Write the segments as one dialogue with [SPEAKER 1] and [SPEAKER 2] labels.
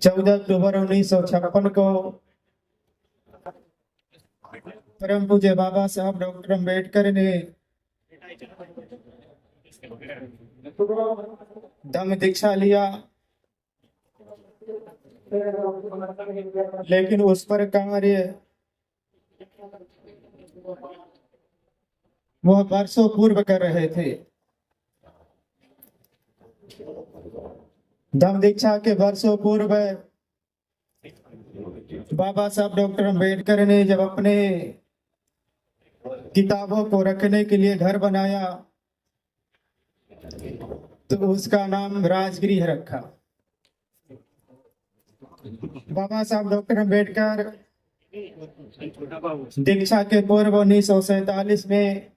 [SPEAKER 1] 14 अक्टूबर 1956 को परम पूज्य बाबा साहब डॉक्टर अम्बेडकर ने धम्म दीक्षा लिया, लेकिन उस पर कार्य वह वर्षों पूर्व कर रहे थे। धम्म दीक्षा के वर्षों पूर्व बाबा साहब डॉक्टर अम्बेडकर ने जब अपने किताबों को रखने के लिए घर बनाया तो उसका नाम राजगृह रखा। बाबा साहब डॉक्टर अम्बेडकर दीक्षा के पूर्व 1947 में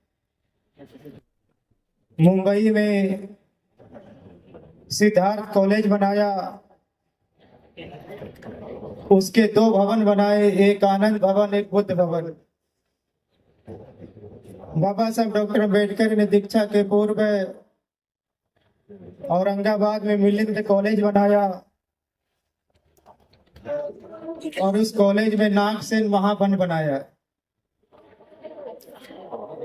[SPEAKER 1] मुंबई में सिद्धार्थ कॉलेज बनाया। उसके 2 भवन बनाए, एक आनंद भवन, एक बुद्ध भवन। बाबा साहब डॉक्टर अम्बेडकर ने दीक्षा के पूर्व औरंगाबाद में मिलिंद कॉलेज बनाया और उस कॉलेज में नागसेन महावन बनाया।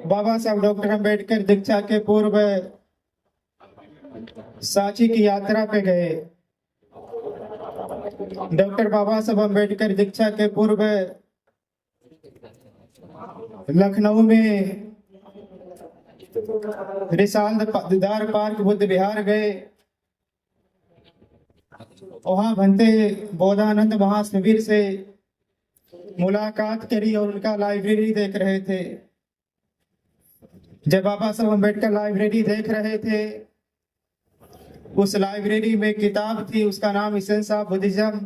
[SPEAKER 1] बाबा साहब डॉक्टर अम्बेडकर दीक्षा के पूर्व सांची की यात्रा पे गए। डॉक्टर बाबा साहब अम्बेडकर दीक्षा के पूर्व लखनऊ में रिसालदार पार्क बुद्ध विहार गए। वहां भंते बोधानंद महाशिविर से मुलाकात करी और उनका लाइब्रेरी देख रहे थे। जब बाबा साहब अम्बेडकर लाइब्रेरी देख रहे थे, उस लाइब्रेरी में किताब थी, उसका नाम एसेंस ऑफ बुद्धिज्म,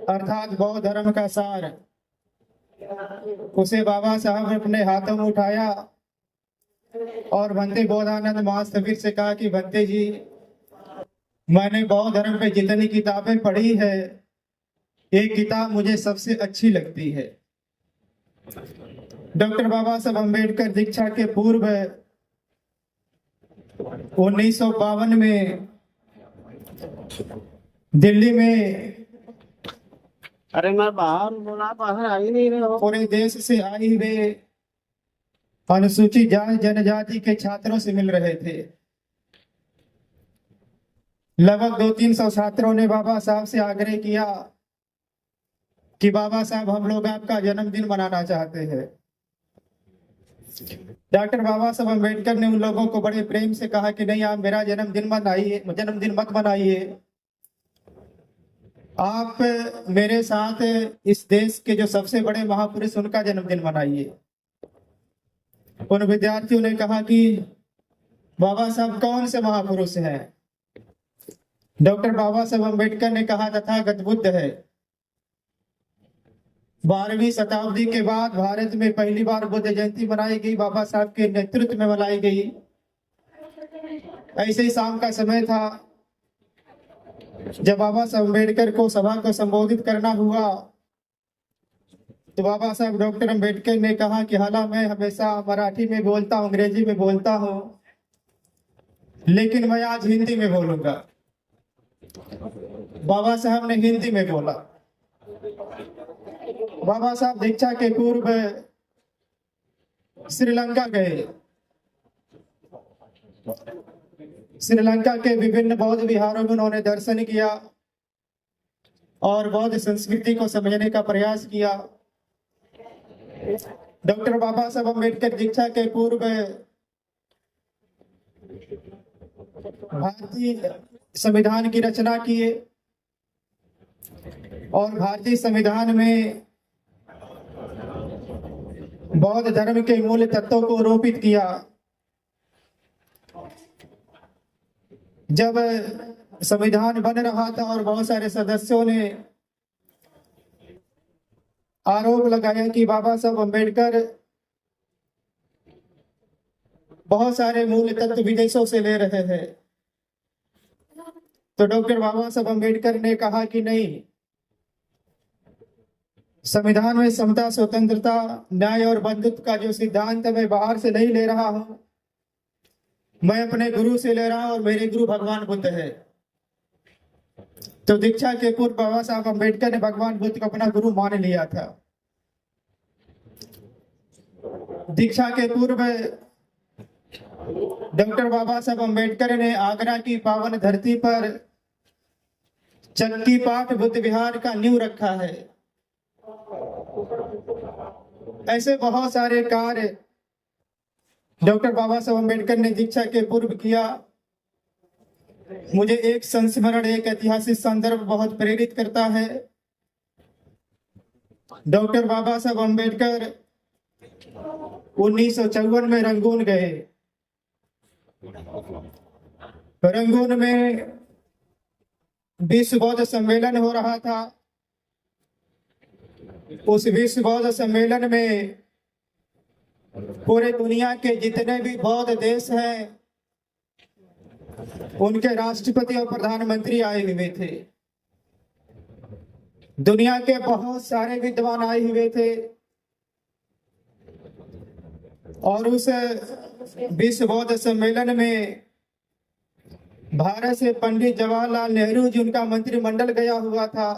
[SPEAKER 1] अर्थात बौद्ध धर्म का सार। उसे बाबा साहब ने अपने हाथों में उठाया और भंते बोधानंद महाशिविर से कहा कि भंते जी, मैंने बौद्ध धर्म पे जितनी किताबें पढ़ी है, एक किताब मुझे सबसे अच्छी लगती है। डॉक्टर बाबा साहब अम्बेडकर दीक्षा के पूर्व 1952 में दिल्ली में,
[SPEAKER 2] अरे मैं बाहर बोला, बाहर आ ही नहीं रहे हो।
[SPEAKER 1] पूरे देश से आए हुए अनुसूचित जाति जनजाति के छात्रों से मिल रहे थे। लगभग 200-300 छात्रों ने बाबा साहब से आग्रह किया कि बाबा साहब, हम लोग आपका जन्मदिन मनाना चाहते हैं। डॉक्टर बाबा साहब अम्बेडकर ने उन लोगों को बड़े प्रेम से कहा कि नहीं, आप मेरा जन्मदिन मत मनाइए। आप मेरे साथ इस देश के जो सबसे बड़े महापुरुष, उनका जन्मदिन मनाइए। उन विद्यार्थियों ने कहा कि बाबा साहब कौन से महापुरुष हैं? डॉक्टर बाबा साहब अम्बेडकर ने कहा तथागत बुद्ध है। 12वीं शताब्दी के बाद भारत में पहली बार बुद्ध जयंती मनाई गई, बाबा साहब के नेतृत्व में मनाई गई। ऐसे ही शाम का समय था, जब बाबा साहब अम्बेडकर को सभा को संबोधित करना हुआ तो बाबा साहब डॉक्टर अम्बेडकर ने कहा कि हालांकि मैं हमेशा मराठी में बोलता हूँ, अंग्रेजी में बोलता हूँ, लेकिन मैं आज हिंदी में बोलूंगा। बाबा साहब ने हिंदी में बोला। बाबा साहब दीक्षा के पूर्व श्रीलंका गए। श्रीलंका के विभिन्न बौद्ध विहारों में उन्होंने दर्शन किया और बौद्ध संस्कृति को समझने का प्रयास किया। डॉक्टर बाबा साहब अम्बेडकर दीक्षा के पूर्व भारतीय संविधान की रचना किए और भारतीय संविधान में बौद्ध धर्म के मूल तत्वों को रोपित किया। जब संविधान बन रहा था और बहुत सारे सदस्यों ने आरोप लगाया कि बाबा साहब अम्बेडकर बहुत सारे मूल तत्व विदेशों से ले रहे हैं, तो डॉक्टर बाबा साहब अम्बेडकर ने कहा कि नहीं, संविधान में समता, स्वतंत्रता, न्याय और बंधुत्व का जो सिद्धांत है, मैं बाहर से नहीं ले रहा हूं, मैं अपने गुरु से ले रहा हूं और मेरे गुरु भगवान बुद्ध है। तो दीक्षा के पूर्व बाबा साहब अम्बेडकर ने भगवान बुद्ध को अपना गुरु मान लिया था। दीक्षा के पूर्व डॉक्टर बाबा साहब अम्बेडकर ने आगरा की पावन धरती पर चक्की पाठ बुद्ध विहार का नींव रखा है। ऐसे बहुत सारे कार्य डॉक्टर बाबा साहब अम्बेडकर ने दीक्षा के पूर्व किया। मुझे एक संस्मरण, एक ऐतिहासिक संदर्भ बहुत प्रेरित करता है। डॉक्टर बाबा साहब अम्बेडकर 1954 में रंगून गए। रंगून में विश्व बौद्ध सम्मेलन हो रहा था। उस विश्व बौद्ध सम्मेलन में पूरे दुनिया के जितने भी बौद्ध देश हैं उनके राष्ट्रपति और प्रधानमंत्री आए हुए थे। दुनिया के बहुत सारे विद्वान आए हुए थे और उस विश्व बौद्ध सम्मेलन में भारत से पंडित जवाहरलाल नेहरू जी, उनका मंत्रिमंडल गया हुआ था।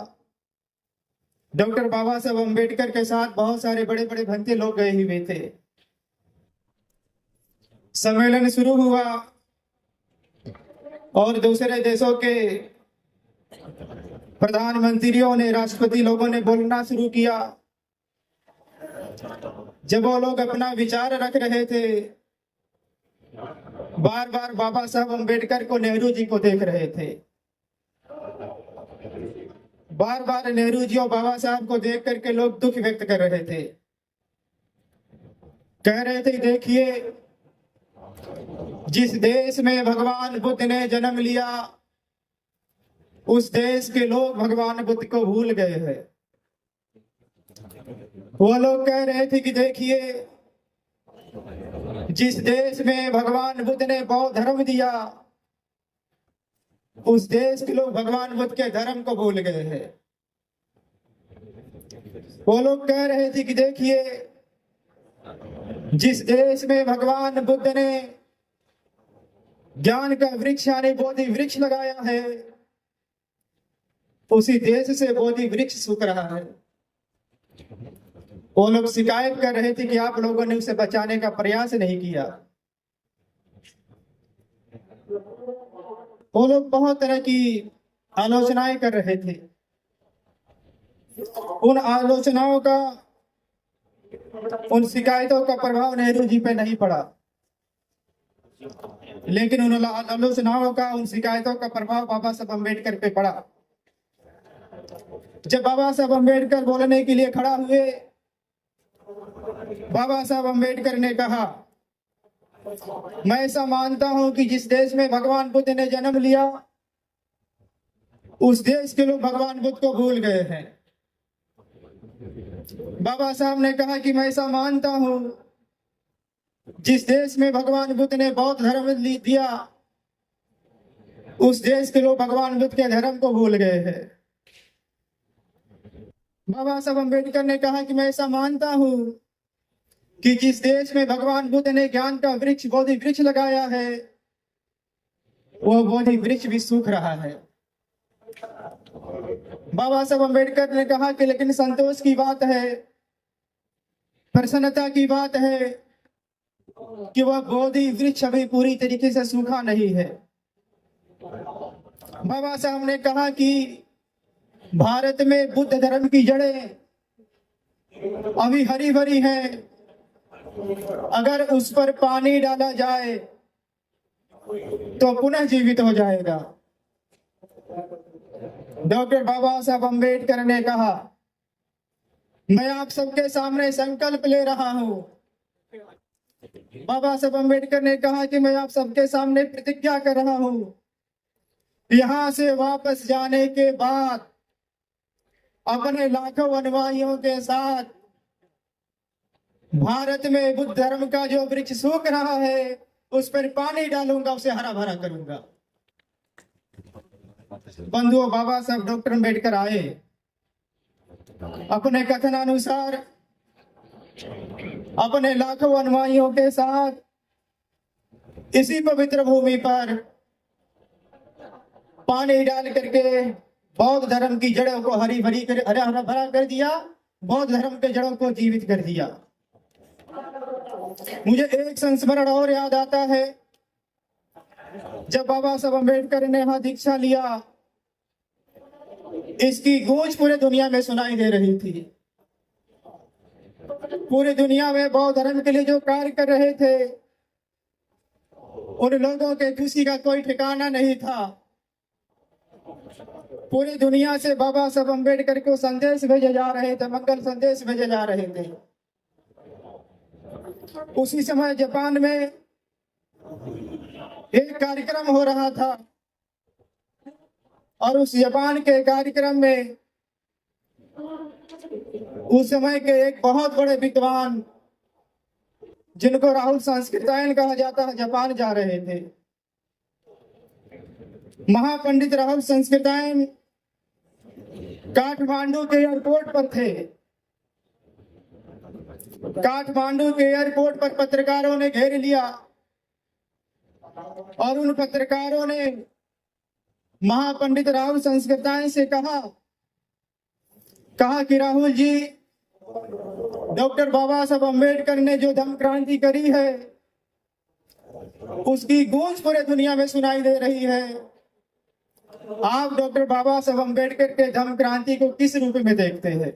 [SPEAKER 1] डॉक्टर बाबा साहब अम्बेडकर के साथ बहुत सारे बड़े बड़े भंते लोग गए हुए थे। सम्मेलन शुरू हुआ और दूसरे देशों के प्रधानमंत्रियों ने, राष्ट्रपति लोगों ने बोलना शुरू किया। जब वो लोग अपना विचार रख रहे थे, बार बार बाबा साहब अम्बेडकर को, नेहरू जी को देख रहे थे। बार बार नेहरू जी और बाबा साहब को देख करके लोग दुख व्यक्त कर रहे थे। कह रहे थे, देखिए जिस देश में भगवान बुद्ध ने जन्म लिया उस देश के लोग भगवान बुद्ध को भूल गए हैं। वो लोग कह रहे थे कि देखिए जिस देश में भगवान बुद्ध ने बौद्ध धर्म दिया उस देश के लोग भगवान बुद्ध के धर्म को भूल गए हैं। वो लोग कह रहे थे कि देखिए जिस देश में भगवान बुद्ध ने ज्ञान का वृक्ष यानी बोधि वृक्ष लगाया है उसी देश से बोधि वृक्ष सूख रहा है। वो लोग शिकायत कर रहे थे कि आप लोगों ने उसे बचाने का प्रयास नहीं किया। वो लोग बहुत तरह की आलोचनाएं कर रहे थे। उन आलोचनाओं का, उन शिकायतों का प्रभाव नेहरू जी पे नहीं पड़ा, लेकिन उन आलोचनाओं का, उन शिकायतों का प्रभाव बाबा साहब अम्बेडकर पे पड़ा। जब बाबा साहब अम्बेडकर बोलने के लिए खड़ा हुए, बाबा साहब अम्बेडकर ने कहा, मैं ऐसा मानता हूं कि जिस देश में भगवान बुद्ध ने जन्म लिया उस देश के लोग भगवान बुद्ध को भूल गए हैं। बाबा साहब ने कहा कि मैं ऐसा मानता हूं जिस देश में भगवान बुद्ध ने बौद्ध धर्म दिया उस देश के लोग भगवान बुद्ध के धर्म को भूल गए हैं। बाबा साहब अम्बेडकर ने कहा कि मैं ऐसा मानता हूं कि जिस देश में भगवान बुद्ध ने ज्ञान का वृक्ष, बोधि वृक्ष लगाया है वो बोधि वृक्ष भी सूख रहा है। बाबा साहब अम्बेडकर ने कहा कि लेकिन संतोष की बात है, प्रसन्नता की बात है कि वह बोधि वृक्ष अभी पूरी तरीके से सूखा नहीं है। बाबा साहब ने कहा कि भारत में बुद्ध धर्म की जड़ें अभी हरी भरी हैं, अगर उस पर पानी डाला जाए तो पुनः जीवित हो जाएगा। डॉक्टर बाबा साहब अम्बेडकर ने कहा, मैं आप सबके सामने संकल्प ले रहा हूं। बाबा साहब अम्बेडकर ने कहा कि मैं आप सबके सामने प्रतिज्ञा कर रहा हूं, यहां से वापस जाने के बाद अपने लाखों अनुयायियों के साथ भारत में बुद्ध धर्म का जो वृक्ष सूख रहा है उस पर पानी डालूंगा, उसे हरा भरा करूंगा। बंधुओं, बाबा साहब डॉक्टर अम्बेडकर आए, अपने कथनानुसार अपने लाखों अनुयायियों के साथ इसी पवित्र भूमि पर पानी डाल करके बौद्ध धर्म की जड़ों को हरी भरी कर हरा हरा भरा कर दिया, बौद्ध धर्म के जड़ों को जीवित कर दिया। मुझे एक संस्मरण और याद आता है, जब बाबा साहब अम्बेडकर ने यहाँ दीक्षा लिया, इसकी गूंज पूरे दुनिया में सुनाई दे रही थी। पूरी दुनिया में बौद्ध धर्म के लिए जो कार्य कर रहे थे, उन लोगों के खुशी का कोई ठिकाना नहीं था। पूरी दुनिया से बाबा साहब अम्बेडकर को संदेश भेजे जा रहे थे, मंगल संदेश भेजे जा रहे थे। उसी समय जापान में एक कार्यक्रम हो रहा था, और उस जापान के कार्यक्रम में उस समय के एक बहुत बड़े विद्वान, जिनको राहुल संस्कृतायन कहा जाता है, जापान जा रहे थे। महापंडित राहुल संस्कृतायन काठमांडू के एयरपोर्ट पर थे। काठमांडू के एयरपोर्ट पर पत्रकारों ने घेर लिया, और उन पत्रकारों ने महापंडित राहुल संस्कृतायन से कहा कि राहुल जी, डॉक्टर बाबा साहब अम्बेडकर ने जो धम्म क्रांति करी है, उसकी गूंज पूरे दुनिया में सुनाई दे रही है। आप डॉक्टर बाबा साहब अम्बेडकर के धम्म क्रांति को किस रूप में देखते हैं?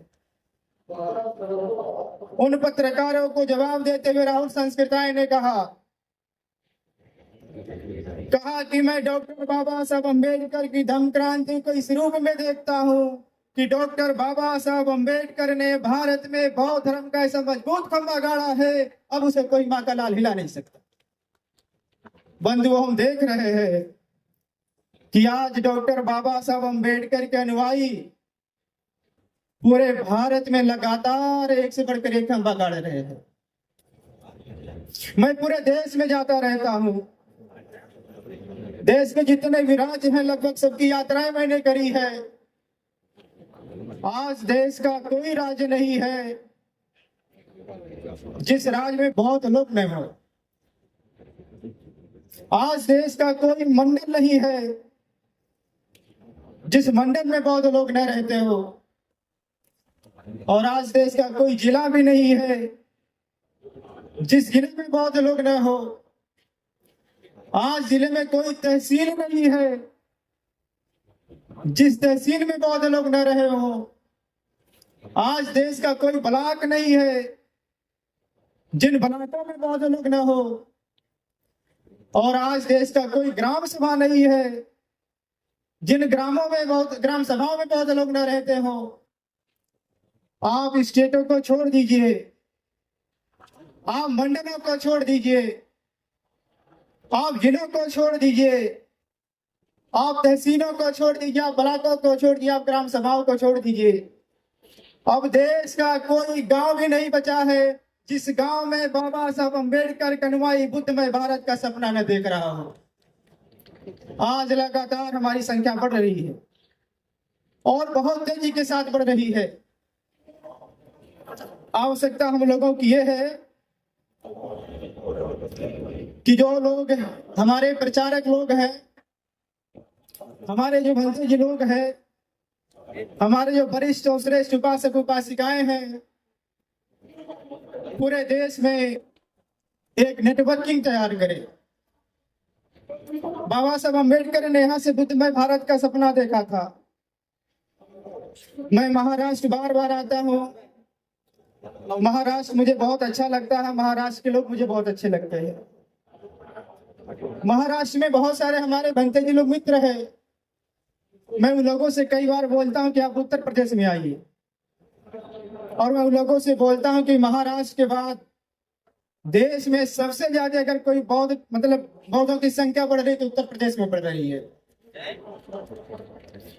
[SPEAKER 1] उन पत्रकारों को जवाब देते हुए राहुल संस्कृतायन ने कहा कि मैं डॉक्टर बाबा साहब अम्बेडकर की धम्म क्रांति को इस रूप में देखता हूँ कि डॉक्टर बाबा साहब अम्बेडकर ने भारत में बौद्ध धर्म का ऐसा मजबूत खंभा गाड़ा है, अब उसे कोई माँ का लाल हिला नहीं सकता। बंधुओं, हम देख रहे हैं कि आज डॉक्टर बाबा साहब अम्बेडकर के अनुयायी पूरे भारत में लगातार एक से बढ़कर एक खंभा गाड़ रहे हैं। मैं पूरे देश में जाता रहता हूँ। देश के जितने भी राज्य हैं, लगभग सबकी यात्राएं मैंने करी है। आज देश का कोई राज्य नहीं है जिस राज्य में बहुत लोग न हो। आज देश का कोई मंडल नहीं है जिस मंडल में बहुत लोग न रहते हो। और आज देश का कोई जिला भी नहीं है जिस जिले में बहुत लोग न हो। आज जिले में कोई तहसील नहीं है जिस तहसील में बहुत लोग न रहे हो। आज देश का कोई ब्लॉक नहीं है जिन ब्लॉकों में बहुत लोग न हो। और आज देश का कोई ग्राम सभा नहीं है जिन ग्राम सभाओं में बहुत लोग न रहते हो। आप स्टेटों को छोड़ दीजिए, आप मंडलों को छोड़ दीजिए, आप जिलों को छोड़ दीजिए, आप तहसीलों को छोड़ दीजिए, आप ब्लॉकों को छोड़ दीजिए, आप ग्राम सभाओं को छोड़ दीजिए। अब देश का कोई गांव भी नहीं बचा है जिस गांव में बाबा साहब अम्बेडकर कनुमाई बुद्धमय भारत का सपना न देख रहा हो। आज लगातार हमारी संख्या बढ़ रही है और बहुत तेजी के साथ बढ़ रही है। आवश्यकता हम लोगों की यह है कि जो लोग हमारे प्रचारक लोग हैं, हमारे जो भंते जी लोग हैं, हमारे जो वरिष्ठ और श्रेष्ठ उपासक उपासिकाएं हैं, पूरे देश में एक नेटवर्किंग तैयार करें। बाबा साहब अम्बेडकर ने यहाँ से बुद्धमय भारत का सपना देखा था। मैं महाराष्ट्र बार बार आता हूँ। महाराष्ट्र मुझे बहुत अच्छा लगता है। महाराष्ट्र के लोग मुझे बहुत अच्छे लगते हैं। महाराष्ट्र में बहुत सारे हमारे भंते जी लोग मित्र हैं। मैं उन लोगों से कई बार बोलता हूँ कि आप उत्तर प्रदेश में आइए, और मैं उन लोगों से बोलता हूँ कि महाराष्ट्र के बाद देश में सबसे ज्यादा अगर कोई बौद्धों की संख्या बढ़ रही है तो उत्तर प्रदेश में बढ़ रही है।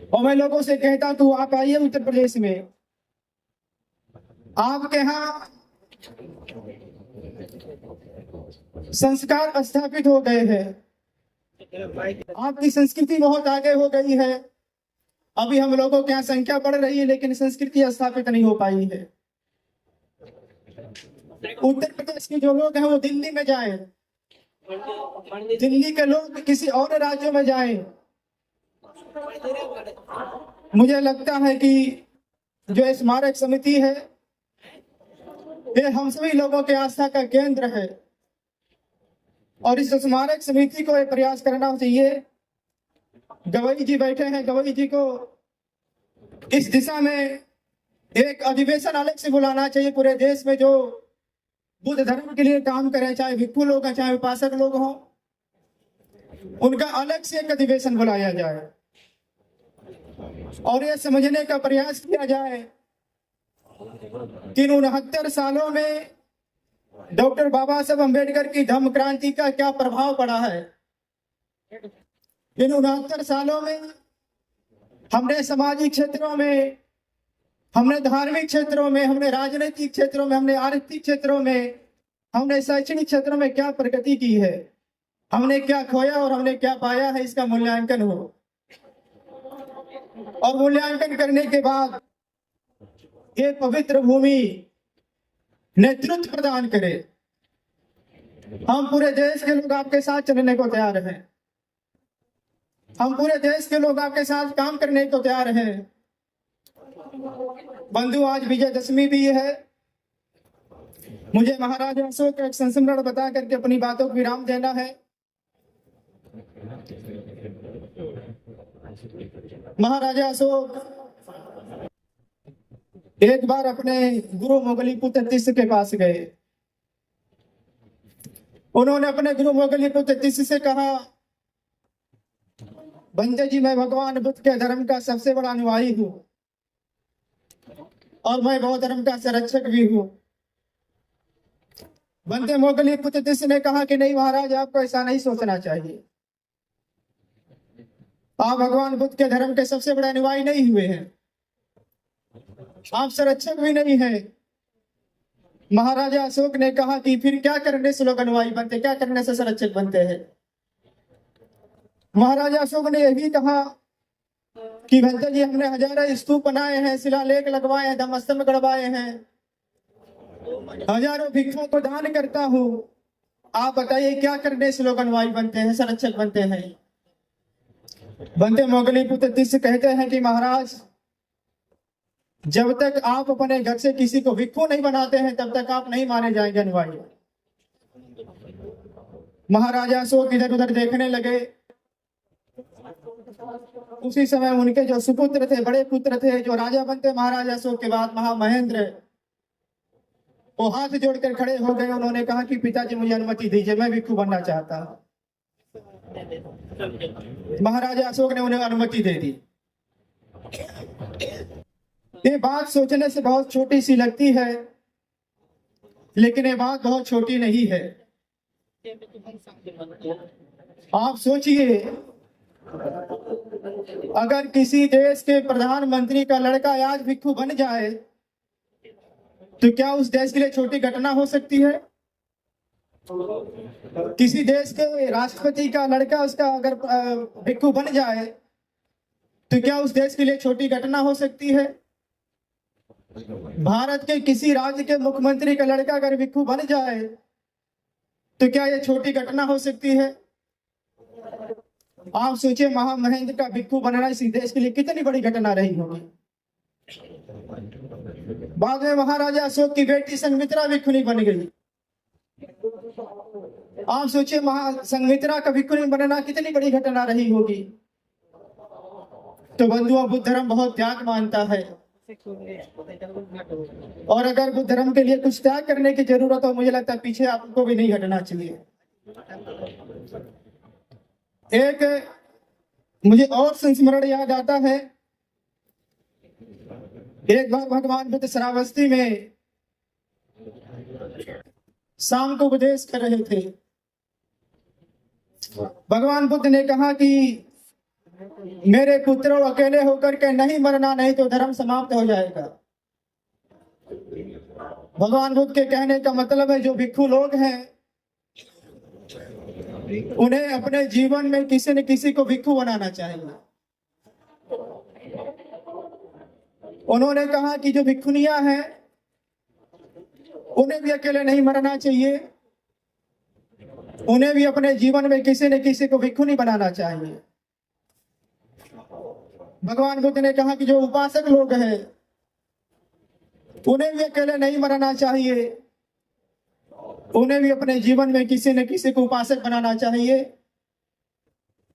[SPEAKER 1] और मैं लोगों से कहता हूँ तो आप आइए उत्तर प्रदेश में। आपके यहाँ संस्कार स्थापित हो गए हैं, आपकी संस्कृति बहुत आगे हो गई है। अभी हम लोगों के यहाँ संख्या बढ़ रही है लेकिन संस्कृति स्थापित नहीं हो पाई है। उत्तर प्रदेश के जो लोग हैं वो दिल्ली में जाएं, दिल्ली के लोग किसी और राज्यों में जाएं, मुझे लगता है कि जो स्मारक समिति है ये हम सभी लोगों के आस्था का केंद्र है और इस स्मारक समिति को ये प्रयास करना चाहिए। गवई जी बैठे हैं, गवई जी को इस दिशा में एक अधिवेशन अलग से बुलाना चाहिए पूरे देश में, जो बुद्ध धर्म के लिए काम करे, चाहे भिक्षु लोग हैं चाहे उपासक लोग हों, उनका अलग से एक अधिवेशन बुलाया जाए और यह समझने का प्रयास किया जाए कि 69 सालों में डॉक्टर बाबा साहब अम्बेडकर की धम्म क्रांति का क्या प्रभाव पड़ा है। इन 69 सालों में हमने सामाजिक क्षेत्रों में, हमने धार्मिक क्षेत्रों में, हमने राजनीतिक क्षेत्रों में, हमने आर्थिक क्षेत्रों में, हमने शैक्षणिक क्षेत्रों में क्या प्रगति की है, हमने क्या खोया और हमने क्या पाया है, इसका मूल्यांकन हो। और मूल्यांकन करने के बाद ये पवित्र भूमि नेतृत्व प्रदान करे। हम पूरे देश के लोग आपके साथ चलने को तैयार हैं, हम पूरे देश के लोग आपके साथ काम करने को तैयार हैं। बंधु, आज विजयदशमी भी है। मुझे महाराजा अशोक का एक संस्मरण बता करके अपनी बातों को विराम देना है। महाराजा अशोक एक बार अपने गुरु मोगलीपुत्र तिस्स के पास गए। उन्होंने अपने गुरु मोगलीपुत्र तिस्स से कहा, बंदे जी, मैं भगवान बुद्ध के धर्म का सबसे बड़ा अनुयायी हूँ और मैं बौद्ध धर्म का संरक्षक भी हूँ। बंदे मोगलीपुत्र तिस्स ने कहा कि नहीं महाराज, आपको ऐसा नहीं सोचना चाहिए। आप भगवान बुद्ध के धर्म के सबसे बड़े अनुयायी नहीं हुए हैं, आप संरक्षक भी नहीं है। महाराजा अशोक ने कहा कि फिर क्या करने से लोग अनुयायी बनते, क्या करने से संरक्षक बनते हैं। महाराजा अशोक ने यह भी कहा कि भंते जी, हमने हजारों स्तूप बनाए हैं, शिलालेख लगवाए हैं, धम्मस्तंभ गड़वाए हैं, हजारों भिक्षुओं को दान करता हूँ। आप बताइए क्या करने से लोग अनुयायी बनते हैं, संरक्षक बनते हैं। बंदे मोगलीपुत्र तिस्स कहते हैं कि महाराज, जब तक आप अपने घर से किसी को भिक्षु नहीं बनाते हैं तब तक आप नहीं माने जाएंगे अनुयायी। महाराजा अशोक इधर उधर देखने लगे। उसी समय उनके जो सुपुत्र थे, बड़े पुत्र थे, जो राजा बनते महाराजा अशोक के बाद, महामहेंद्र, वो हाथ जोड़कर खड़े हो गए। उन्होंने कहा कि पिताजी, मुझे अनुमति दीजिए, मैं भिक्षु बनना चाहता हूं। महाराजा अशोक ने उन्हें अनुमति दे दी। ये बात सोचने से बहुत छोटी सी लगती है, लेकिन ये बात बहुत छोटी नहीं है। आप सोचिए, अगर किसी देश के प्रधानमंत्री का लड़का आज भिक्षु बन जाए तो क्या उस देश के लिए छोटी घटना हो सकती है? किसी देश के राष्ट्रपति का लड़का उसका अगर भिक्षु बन जाए तो क्या उस देश के लिए छोटी घटना हो सकती है? भारत के किसी राज्य के मुख्यमंत्री का लड़का अगर भिक्षु बन जाए तो क्या यह छोटी घटना हो सकती है? आप सोचिए, महामहेंद्र का भिक्षु बनना इस देश के लिए कितनी बड़ी घटना रही होगी। बाद में महाराजा अशोक की बेटी संघमित्रा भिक्षुणी बन गई। आप सोचिए, संघमित्रा का भिक्षुणी बनना कितनी बड़ी घटना रही होगी। तो बंधुओं, बुद्ध धर्म बहुत त्याग मानता है और अगर बुद्ध धर्म के लिए कुछ त्याग करने की जरूरत हो, मुझे लगता है पीछे आपको भी नहीं हटना चाहिए। एक मुझे और संस्मरण याद आता है। एक बार भगवान बुद्ध श्रावस्ती में शाम को उपदेश कर रहे थे। भगवान बुद्ध ने कहा कि मेरे पुत्रों, अकेले होकर के नहीं मरना, नहीं तो धर्म समाप्त हो जाएगा। भगवान बुद्ध के कहने का मतलब है, जो भिक्षु लोग हैं उन्हें अपने जीवन में किसी न किसी को भिक्षु बनाना चाहिए। उन्होंने कहा कि जो भिक्षुनियां हैं उन्हें भी अकेले नहीं मरना चाहिए, उन्हें भी अपने जीवन में किसी न किसी को भिक्षुनी बनाना चाहिए। भगवान बुद्ध ने कहा कि जो उपासक लोग हैं उन्हें भी अकेले नहीं मरना चाहिए, उन्हें भी अपने जीवन में किसी न किसी को उपासक बनाना चाहिए।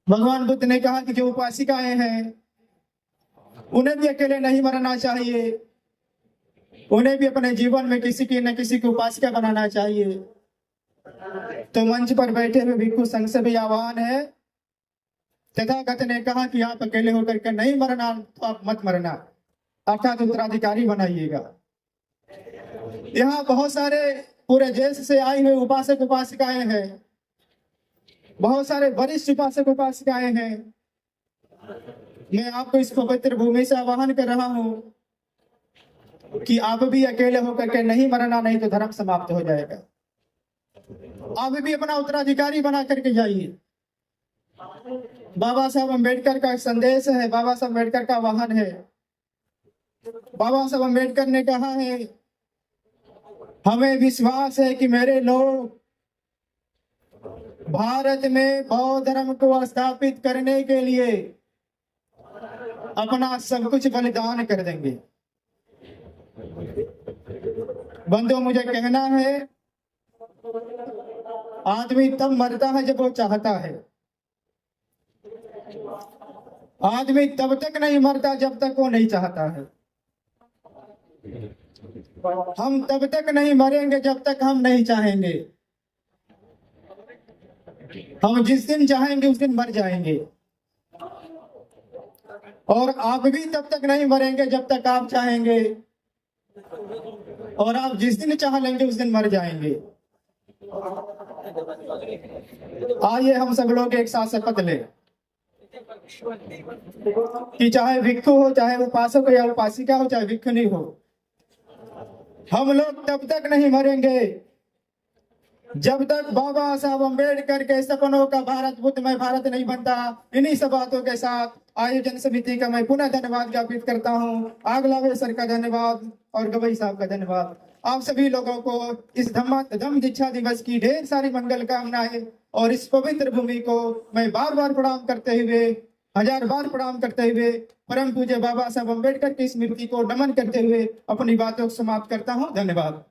[SPEAKER 1] भगवान बुद्ध ने कहा कि जो उपासिकाएं हैं उन्हें भी अकेले नहीं मरना चाहिए, उन्हें भी अपने जीवन में किसी की न किसी को उपासिका बनाना चाहिए। तो मंच पर बैठे हुए भिक्षु संघ से भी आह्वान है, तथागत ने कहा कि आप अकेले होकर के नहीं मरना तो आप मत मरना, अर्थात उत्तराधिकारी बनाइएगा। यहाँ बहुत सारे पूरे देश से आए हुए उपासक उपासिकाएं हैं, बहुत सारे वरिष्ठ उपासक उपासिकाएं हैं। मैं आपको इस पवित्र भूमि से आह्वान कर रहा हूं कि आप भी अकेले होकर के नहीं मरना, नहीं तो धर्म समाप्त हो जाएगा। आप भी अपना उत्तराधिकारी बना करके जाइए। बाबा साहब अम्बेडकर का संदेश है, बाबा साहब अम्बेडकर का वाहन है। बाबा साहब अम्बेडकर ने कहा है, हमें विश्वास है कि मेरे लोग भारत में बौद्ध धर्म को स्थापित करने के लिए अपना सब कुछ बलिदान कर देंगे। बंधुओं, मुझे कहना है, आदमी तब मरता है जब वो चाहता है। आदमी तब तक नहीं मरता जब तक वो नहीं चाहता है। हम तब तक नहीं मरेंगे जब तक हम नहीं चाहेंगे। हम जिस दिन चाहेंगे उस दिन मर जाएंगे। और आप भी तब तक नहीं मरेंगे जब तक आप चाहेंगे, और आप जिस दिन चाह लेंगे उस दिन मर जाएंगे। आइए हम सब लोग एक साथ शपथ लें कि चाहे भिक्षु हो, चाहे उपासक हो या उपासिका हो, चाहे भिक्षुनी हो, हम लोग तब तक नहीं मरेंगे जब तक बाबा साहब अम्बेडकर के सपनों का भारत बुद्धमय भारत नहीं बनता। इन्हीं सब बातों के साथ आयोजन समिति का मैं पुनः धन्यवाद ज्ञापित करता हूँ। आगलावे सर का धन्यवाद और गवई साहब का धन्यवाद। आप सभी लोगों को इस धम्म दीक्षा दिवस की ढेर सारी मंगल कामनाएं, और इस पवित्र भूमि को मैं बार बार प्रणाम करते हुए, हजार बार प्रणाम करते हुए, परम पूज्य बाबा साहब अम्बेडकर की स्मृति को नमन करते हुए अपनी बातों को समाप्त करता हूँ। धन्यवाद।